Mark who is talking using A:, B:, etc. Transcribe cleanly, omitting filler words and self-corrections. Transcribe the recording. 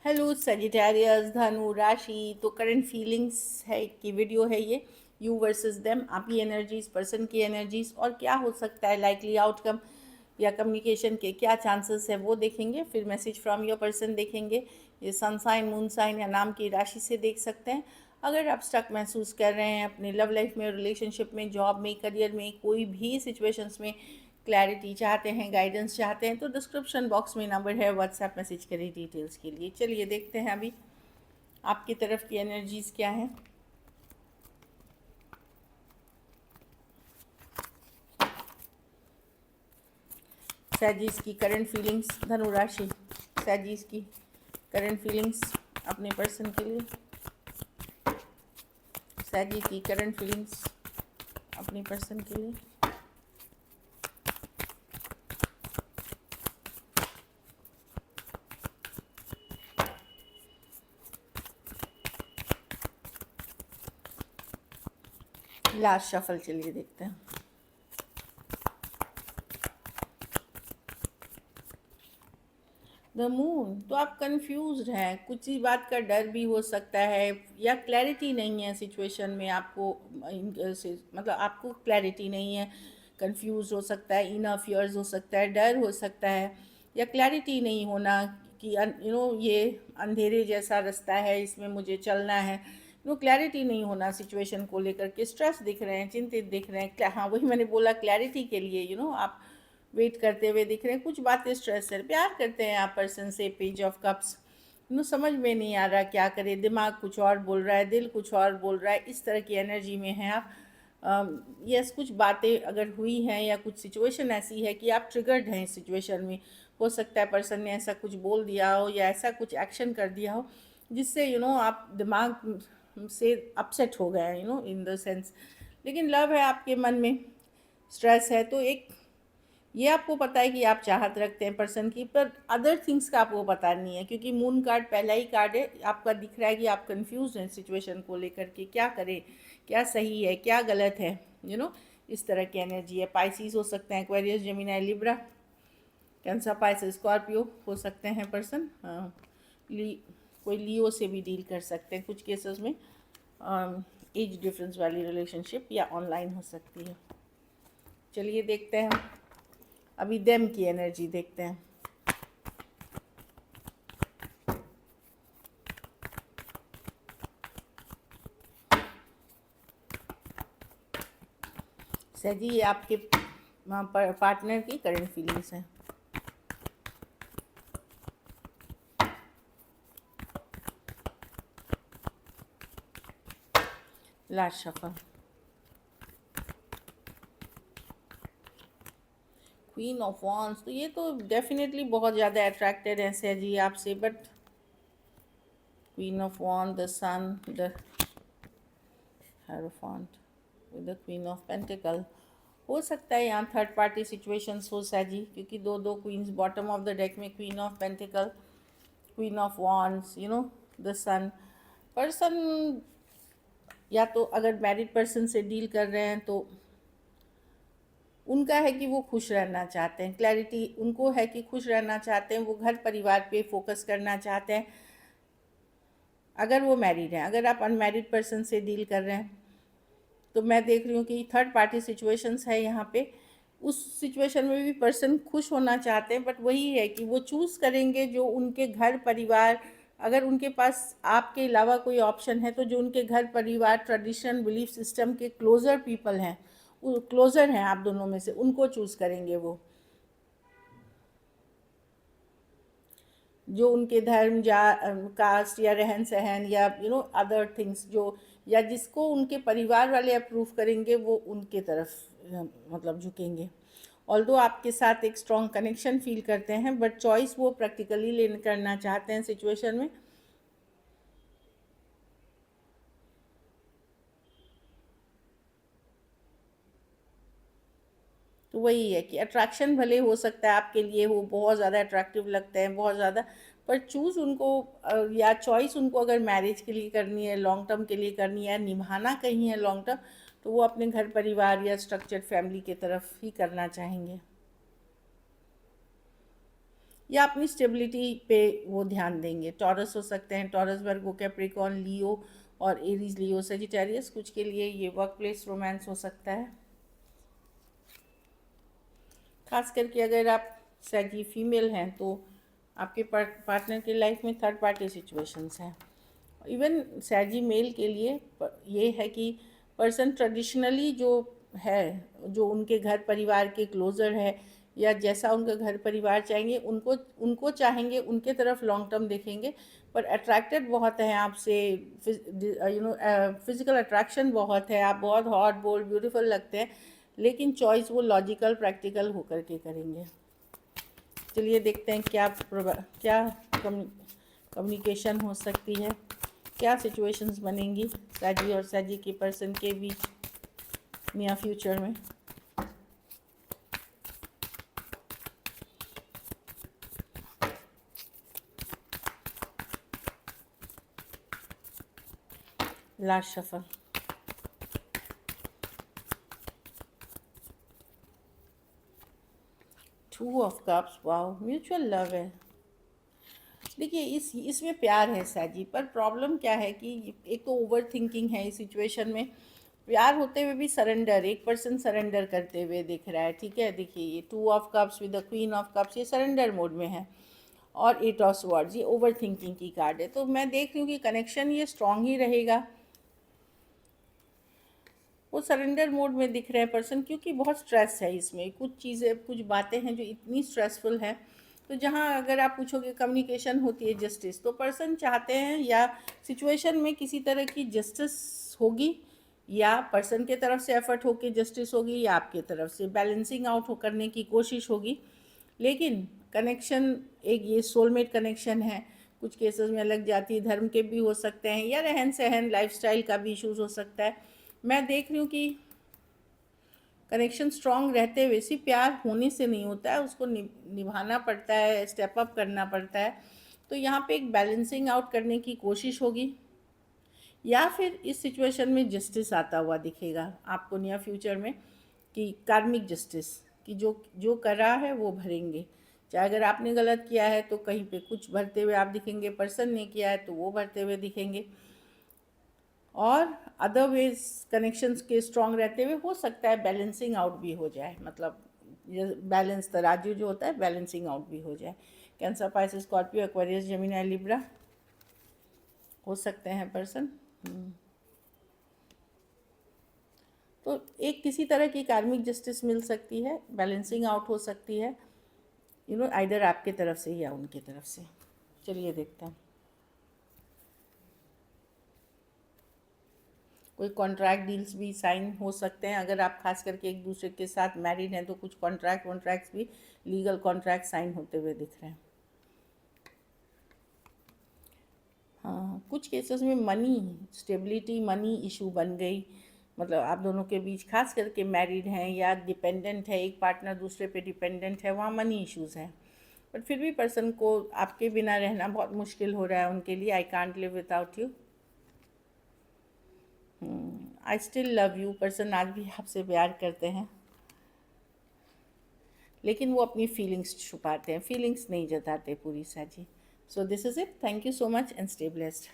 A: Hello Sagittarius, धनु, राशि। तो करंट फीलिंग्स है की वीडियो है ये, यू वर्सेस देम, आपकी एनर्जीज, पर्सन की एनर्जीज और क्या हो सकता है लाइकली आउटकम या कम्युनिकेशन के क्या चांसेस है वो देखेंगे। फिर मैसेज फ्रॉम योर पर्सन देखेंगे। ये सन साइन, मून साइन या नाम की राशि से देख सकते हैं। अगर आप स्टक महसूस कर रहे हैं अपने लव लाइफ में, रिलेशनशिप में, जॉब में, करियर में, कोई भी सिचुएशंस में क्लैरिटी चाहते हैं, गाइडेंस चाहते हैं, तो डिस्क्रिप्शन बॉक्स में नंबर है, व्हाट्सएप मैसेज करें डिटेल्स के लिए। चलिए देखते हैं अभी आपकी तरफ की एनर्जीज क्या हैं। सैजीज की करंट फीलिंग्स, धनु राशि, सैजीज की करंट फीलिंग्स अपने पर्सन के लिए। सैजी की करंट फीलिंग्स अपने पर्सन के लिए। लास्ट शफल, चलिए देखते हैं। द मून, तो आप कंफ्यूज हैं, कुछ ही बात का डर भी हो सकता है या क्लैरिटी नहीं है सिचुएशन में। आपको मतलब आपको क्लैरिटी नहीं है, कंफ्यूज हो सकता है, इनर फियर्स हो सकता है, डर हो सकता है, या क्लैरिटी नहीं होना कि ये अंधेरे जैसा रास्ता है, इसमें मुझे चलना है। क्लैरिटी नहीं होना सिचुएशन को लेकर के, स्ट्रेस दिख रहे हैं, चिंतित दिख रहे हैं। हाँ, वही मैंने बोला, क्लैरिटी के लिए आप वेट करते हुए दिख रहे हैं। कुछ बातें स्ट्रेस है, प्यार करते हैं आप पर्सन से, पेज ऑफ कप्स, समझ में नहीं आ रहा क्या करे, दिमाग कुछ और बोल रहा है, दिल कुछ और बोल रहा है, इस तरह की एनर्जी में हैं आप। यस, कुछ बातें अगर हुई हैं या कुछ सिचुएशन ऐसी है कि आप ट्रिगर्ड हैं इस सिचुएशन में। हो सकता है पर्सन ने ऐसा कुछ बोल दिया हो या ऐसा कुछ एक्शन कर दिया हो जिससे आप दिमाग से अपसेट हो गए हैं, इन द सेंस। लेकिन लव है आपके मन में, स्ट्रेस है, तो एक ये आपको पता है कि आप चाहत रखते हैं पर्सन की, पर अदर थिंग्स का आपको पता नहीं है, क्योंकि मून कार्ड पहला ही कार्ड है आपका। दिख रहा है कि आप कंफ्यूज हैं सिचुएशन को लेकर के, क्या करें, क्या सही है, क्या गलत है, इस तरह की एनर्जी है। पाइसिस हो सकते हैं, Aquarius, Gemini, Libra, cancer, Pisces, Scorpio हो सकते हैं पर्सन। कोई लियो से भी डील कर सकते हैं कुछ केसेस में। एज डिफरेंस वाली रिलेशनशिप या ऑनलाइन हो सकती है। चलिए देखते हैं अभी देम की एनर्जी देखते हैं। सही, ये आपके पार्टनर की करंट फीलिंग्स हैं। Last shuffle, queen of wands, तो ये तो डेफिनेटली बहुत ज़्यादा अट्रैक्टेड है सैजी आपसे, but queen of wand, the sun, the hierophant with the queen of pentacle. हो सकता है यहाँ थर्ड पार्टी सिचुएशंस हो सैजी, क्योंकि दो दो queens bottom of the deck में, queen of pentacle, queen of wands, the sun. Person या तो अगर मैरिड पर्सन से डील कर रहे हैं तो उनका है कि वो खुश रहना चाहते हैं, क्लैरिटी उनको है कि खुश रहना चाहते हैं, वो घर परिवार पे फोकस करना चाहते हैं अगर वो मैरिड हैं। अगर आप अनमैरिड पर्सन से डील कर रहे हैं तो मैं देख रही हूँ कि थर्ड पार्टी सिचुएशंस है यहाँ पे। उस सिचुएशन में भी पर्सन खुश होना चाहते हैं, बट वही है कि वो चूज़ करेंगे जो उनके घर परिवार, अगर उनके पास आपके अलावा कोई ऑप्शन है तो जो उनके घर परिवार, ट्रेडिशन, बिलीफ सिस्टम के क्लोज़र पीपल हैं, क्लोज़र हैं आप दोनों में से, उनको चूज़ करेंगे वो। जो उनके धर्म या कास्ट या रहन सहन या अदर थिंग्स, जो या जिसको उनके परिवार वाले अप्रूव करेंगे वो उनके तरफ मतलब झुकेंगे। ऑल्दो आपके साथ एक स्ट्रॉन्ग कनेक्शन फील करते हैं, बट चॉइस वो प्रैक्टिकली लेन करना चाहते हैं सिचुएशन में। तो वही है कि अट्रैक्शन भले हो सकता है आपके लिए वो बहुत ज़्यादा अट्रैक्टिव लगते हैं, बहुत ज़्यादा, पर चूज़ उनको या चॉइस उनको अगर मैरिज के लिए करनी है, लॉन्ग टर्म के लिए करनी है, निभाना कहीं है लॉन्ग टर्म, तो वो अपने घर परिवार या स्ट्रक्चर्ड फैमिली की तरफ ही करना चाहेंगे। या अपनी स्टेबिलिटी पे वो ध्यान देंगे। टॉरस हो सकते हैं, टॉरस, वर्गो, कैप्रिकॉर्न, लियो और एरीज, लियो, सेजिटेरियस। कुछ के लिए ये वर्क प्लेस रोमांस हो सकता है, खास करके अगर आप सैजी फीमेल हैं तो आपके पार्टनर की लाइफ में थर्ड पार्टी सिचुएशंस हैं। इवन सैजी मेल के लिए ये है कि पर्सन ट्रेडिशनली जो है, जो उनके घर परिवार के क्लोज़र है या जैसा उनका घर परिवार चाहेंगे उनको उनको चाहेंगे, उनके तरफ लॉन्ग टर्म देखेंगे, पर अट्रैक्टेड बहुत हैं आपसे। फिज़िकल अट्रैक्शन बहुत है, आप बहुत हॉट, बोल्ड, ब्यूटीफुल लगते हैं, लेकिन चॉइस वो लॉजिकल, प्रैक्टिकल होकर के करेंगे। चलिए देखते हैं क्या कम्युनिकेशन हो सकती है, क्या सिचुएशंस बनेंगी सैजी और सैजी के पर्सन के बीच नियर फ्यूचर में। Last shuffle. Two of cups, wow, mutual love है। देखिए इसमें प्यार है सैजी, पर प्रॉब्लम क्या है कि एक तो ओवर थिंकिंग है इस सिचुएशन में। प्यार होते हुए भी सरेंडर, एक पर्सन सरेंडर करते हुए दिख रहा है, ठीक है। देखिए ये two of cups with the queen of cups, ये सरेंडर मोड में है, और एट ऑफ स्वॉर्ड्स, ये ओवर थिंकिंग की कार्ड है। तो मैं देख रही हूँ कि कनेक्शन ये स्ट्रांग ही रहेगा, वो सरेंडर मोड में दिख रहे हैं पर्सन, क्योंकि बहुत स्ट्रेस है इसमें। कुछ चीज़ें, कुछ बातें हैं जो इतनी स्ट्रेसफुल है। तो जहाँ अगर आप पूछोगे कम्युनिकेशन होती है जस्टिस, तो पर्सन चाहते हैं या सिचुएशन में किसी तरह की जस्टिस होगी, या पर्सन के तरफ से एफर्ट होके जस्टिस होगी, या आपके तरफ से बैलेंसिंग आउट करने की कोशिश होगी। लेकिन कनेक्शन एक ये सोलमेट कनेक्शन है, कुछ केसेस में लग जाती है, धर्म के भी हो सकते हैं, या रहन सहन, लाइफस्टाइल का भी इश्यूज हो सकता है। मैं देख रही हूँ कि कनेक्शन स्ट्रांग रहते हुए, सिर्फ प्यार होने से नहीं होता है, उसको निभाना पड़ता है, स्टेप अप करना पड़ता है। तो यहाँ पे एक बैलेंसिंग आउट करने की कोशिश होगी, या फिर इस सिचुएशन में जस्टिस आता हुआ दिखेगा आपको नियर फ्यूचर में, कि कार्मिक जस्टिस, कि जो जो कर रहा है वो भरेंगे। चाहे अगर आपने गलत किया है तो कहीं पे कुछ भरते हुए आप दिखेंगे, पर्सन ने किया है तो वो भरते हुए दिखेंगे। और अदरवाइज कनेक्शंस के स्ट्रांग रहते हुए हो सकता है बैलेंसिंग आउट भी हो जाए, मतलब बैलेंस तराजू जो होता है बैलेंसिंग आउट भी हो जाए। Cancer, Pisces, Scorpio, Aquarius, Gemini, Libra हो सकते हैं पर्सन। तो एक किसी तरह की कार्मिक जस्टिस मिल सकती है, बैलेंसिंग आउट हो सकती है, आइदर आपके तरफ से या उनके तरफ से। चलिए देखते हैं। कोई कॉन्ट्रैक्ट डील्स भी साइन हो सकते हैं, अगर आप खास करके एक दूसरे के साथ मैरिड हैं तो कुछ कॉन्ट्रैक्ट्स भी, लीगल कॉन्ट्रैक्ट साइन होते हुए दिख रहे हैं। हाँ, कुछ केसेस में मनी स्टेबिलिटी, मनी इशू बन गई, मतलब आप दोनों के बीच, खास करके मैरिड हैं या डिपेंडेंट है, एक पार्टनर दूसरे पे डिपेंडेंट है, वहाँ मनी इश्यूज़ हैं। बट फिर भी पर्सन को आपके बिना रहना बहुत मुश्किल हो रहा है उनके लिए। I can't live without you, I still love you, person आज भी आपसे प्यार करते हैं, लेकिन वो अपनी फीलिंग्स छुपाते हैं, फीलिंग्स नहीं जताते पूरी सैजी। So this is it, thank you so much and stay blessed.